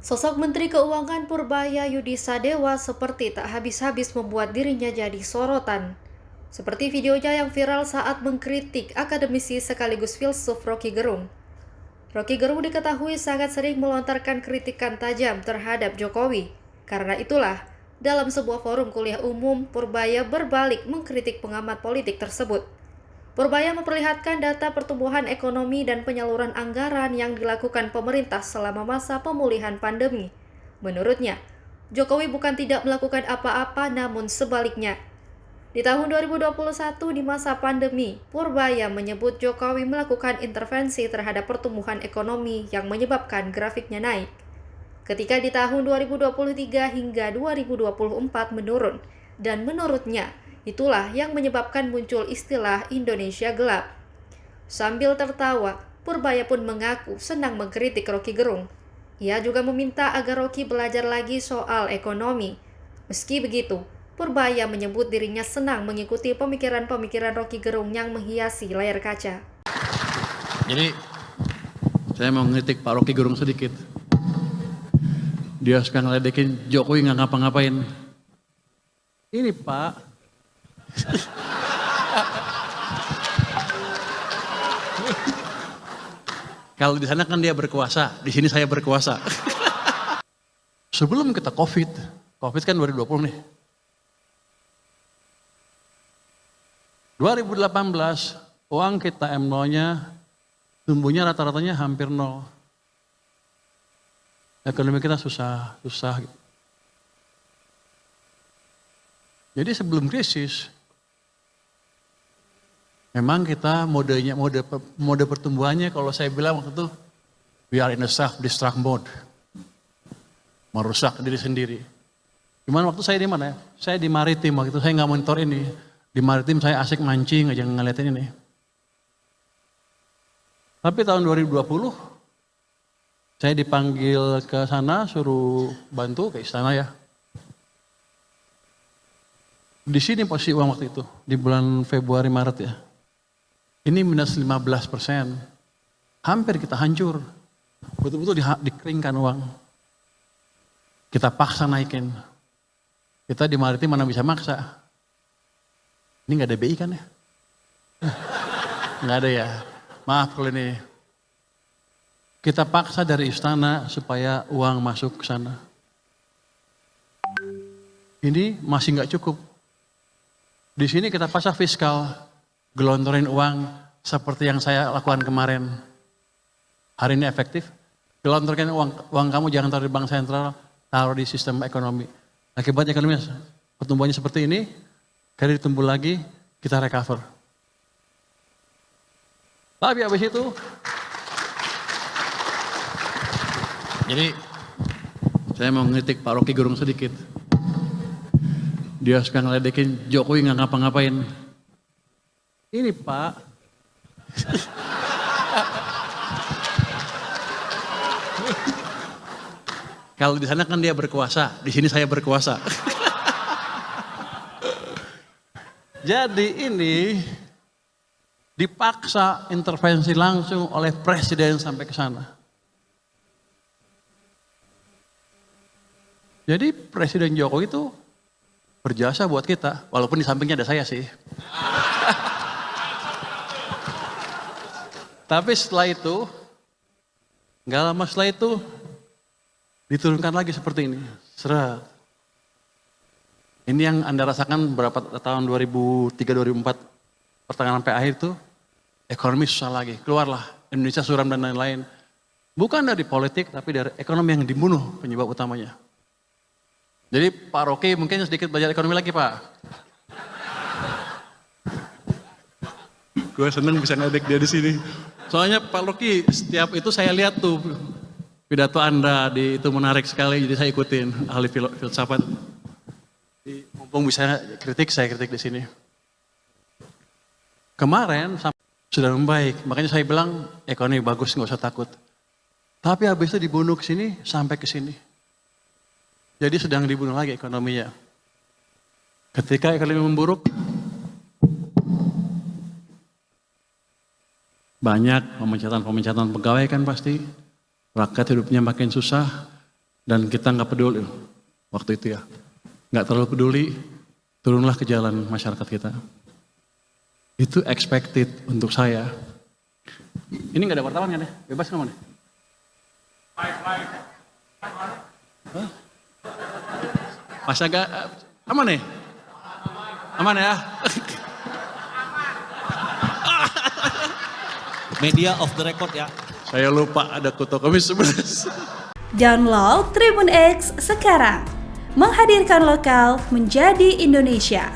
Sosok Menteri Keuangan Purbaya Yudi Sadewa seperti tak habis-habis membuat dirinya jadi sorotan. Seperti videonya yang viral saat mengkritik akademisi sekaligus filsuf Rocky Gerung. Rocky Gerung diketahui sangat sering melontarkan kritikan tajam terhadap Jokowi. Karena itulah, dalam sebuah forum kuliah umum, Purbaya berbalik mengkritik pengamat politik tersebut. Purbaya memperlihatkan data pertumbuhan ekonomi dan penyaluran anggaran yang dilakukan pemerintah selama masa pemulihan pandemi. Menurutnya, Jokowi bukan tidak melakukan apa-apa namun sebaliknya. Di tahun 2021 di masa pandemi, Purbaya menyebut Jokowi melakukan intervensi terhadap pertumbuhan ekonomi yang menyebabkan grafiknya naik. Ketika di tahun 2023 hingga 2024 menurun, dan menurutnya, itulah yang menyebabkan muncul istilah Indonesia gelap. Sambil tertawa, Purbaya pun mengaku senang mengkritik Rocky Gerung. Ia juga meminta agar Rocky belajar lagi soal ekonomi. Meski begitu, Purbaya menyebut dirinya senang mengikuti pemikiran-pemikiran Rocky Gerung yang menghiasi layar kaca. Jadi, saya mau ngeritik Pak Rocky Gerung sedikit. Dia suka ngeledekin Jokowi nggak ngapa-ngapain. Ini Pak, kalau di sana kan dia berkuasa, di sini saya berkuasa. Sebelum kita COVID kan 2020 nih. 2018 uang kita M0-nya tumbuhnya rata-ratanya hampir 0. Ekonomi kita susah. Jadi sebelum krisis, memang kita mode pertumbuhannya kalau saya bilang waktu itu, we are in a self-destruct mode. Merusak diri sendiri. Gimana waktu saya di mana? Saya di maritim, waktu itu saya nggak monitor ini. Di maritim saya asik mancing aja ngeliatin ini. Tapi tahun 2020, saya dipanggil ke sana, suruh bantu ke istana ya. Di sini posisi uang waktu itu, di bulan Februari Maret ya. Ini minus 15%. Hampir kita hancur. Betul-betul dikeringkan uang. Kita paksa naikin. Kita di maritim mana bisa maksa. Ini nggak ada BI kan ya? Nggak ada ya. Maaf kalau ini. Kita paksa dari istana supaya uang masuk ke sana. Ini masih nggak cukup. Di sini kita paksa fiskal, gelontorin uang seperti yang saya lakukan kemarin. Hari ini efektif. Gelontorkan uang kamu jangan taruh di bank sentral, taruh di sistem ekonomi. Akibat ekonomi pertumbuhannya seperti ini, kredit tumbuh lagi, kita recover. Tapi habis itu, jadi saya mau ngeritik Pak Rocky Gerung sedikit. Dia suka ngeledekin Jokowi nggak ngapa-ngapain. Ini Pak, kalau di sana kan dia berkuasa, di sini saya berkuasa. Jadi ini dipaksa intervensi langsung oleh presiden sampai ke sana. Jadi Presiden Jokowi itu berjasa buat kita, walaupun di sampingnya ada saya sih. Tapi setelah itu, nggak lama setelah itu, diturunkan lagi seperti ini. Seret. Ini yang Anda rasakan berapa tahun 2003-2004, pertengahan sampai akhir itu, ekonomi susah lagi. Keluarlah Indonesia suram dan lain-lain. Bukan dari politik, tapi dari ekonomi yang dibunuh penyebab utamanya. Jadi Pak Rocky mungkin sedikit belajar ekonomi lagi Pak. Gue seneng bisa ngedek dia di sini. Soalnya Pak Rocky setiap itu saya lihat tuh pidato Anda itu menarik sekali, jadi saya ikutin ahli filsafat. Mumpung bisa kritik, saya kritik di sini. Kemarin sudah membaik, makanya saya bilang ekonomi bagus, nggak usah takut. Tapi habis itu dibunuh ke sini sampai ke sini. Jadi sedang dibunuh lagi ekonominya. Ketika ekonomi memburuk, banyak pemecatan pegawai kan pasti. Rakyat hidupnya makin susah. Dan kita nggak peduli waktu itu ya. Nggak terlalu peduli, turunlah ke jalan masyarakat kita. Itu expected untuk saya. Ini nggak ada wartawan kan ya? Bebas nggak mana? Mas agak aman nih? Aman ya? Media off the record ya. Saya lupa ada Kuto Komis 11. Download Tribun X sekarang. Menghadirkan lokal menjadi Indonesia.